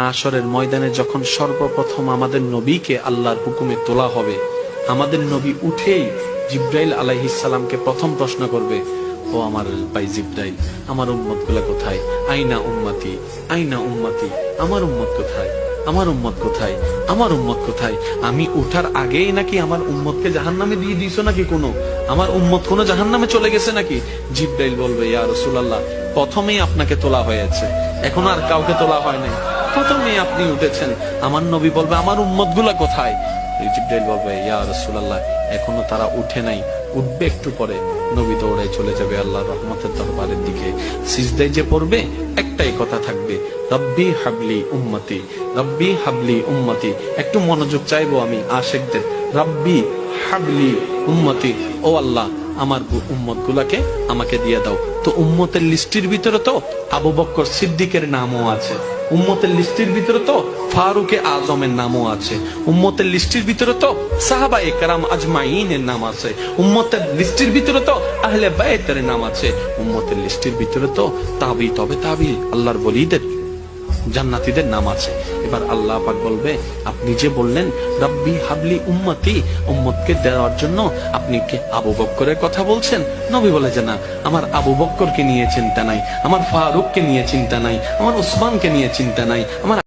হাশরের ময়দানে যখন সর্বপ্রথম আমাদের নবীকে আল্লাহর হুকুমে তোলা হবে, আমাদের নবী উঠেই জিব্রাইল আলাইহিস সালামকে প্রথম প্রশ্ন করবে, ও আমার ভাই জিব্রাইল, আমার উম্মত গুলা কোথায়? আইনা উম্মতি, আইনা উম্মতি, আমার উম্মত কোথায়? আমার উম্মত কোথায়? আমার উম্মত কোথায়? আমি উঠার আগেই নাকি আমার উম্মতকে জাহান্নামে দিয়ে দিয়েছো নাকি? আমার উম্মত কোনো জাহান্নামে চলে গেছে নাকি? জিব্রাইল বলবে, ইয়া রাসূলুল্লাহ, প্রথমেই আপনাকে তোলা হয়েছে, এখন আর কাউকে তোলা হয় নাই, প্রথমেই আপনি উঠেছেন। আমার নবী বলবে, আমার উম্মত গুলা কোথায়? জিব্রাইল বলবে, ইয়া রাসূলুল্লাহ, এখনো তারা উঠে নাই, উঠবে একটু পরে। নবী দৌড়ায় চলে যাবে আল্লাহর রহমতের দরবারের দিকে। সিজদায় যে পড়বে, একটাই কথা থাকবে, রব্বি হাবলি উম্মতি, রব্বি হাবলি উম্মতি। একটু মনোযোগ চাইবো আমি আশিকদের। রব্বি হাবলি উম্মতি, ও আল্লাহ, আমার উম্মত গুলাকে আমাকে দিয়ে দাও। তো উম্মতের লিস্টির ভিতরে তো আবু বকর সিদ্দিকের নামও আছে, উম্মতের লিস্টির ভিতরে তো ফারুকে আজমের নামও আছে, উম্মতের লিস্টির ভিতরে তো সাহাবায়ে কেরাম আজমাইনের নাম আছে, উম্মতের লিস্টির ভিতরে তো আহলে বাইতের নাম আছে, উম্মতের লিস্টির ভিতরে তো তাবি তবে তাবি আল্লাহর ওলিদের জান্নাতীদের নাম আছে। এবার আল্লাহ পাক বলবে, আপনি যে বললেন রব্বি হাবলি উম্মতি, উম্মতকে দেওয়ার জন্য আপনি কি আবু বকরের কথা বলছেন? নবী বলে যে না, আমার আবু বকরকে নিয়ে চিন্তা নাই, আমার ফারুককে নিয়ে চিন্তা নাই, আমার উসমানকে নিয়ে চিন্তা নাই, আমার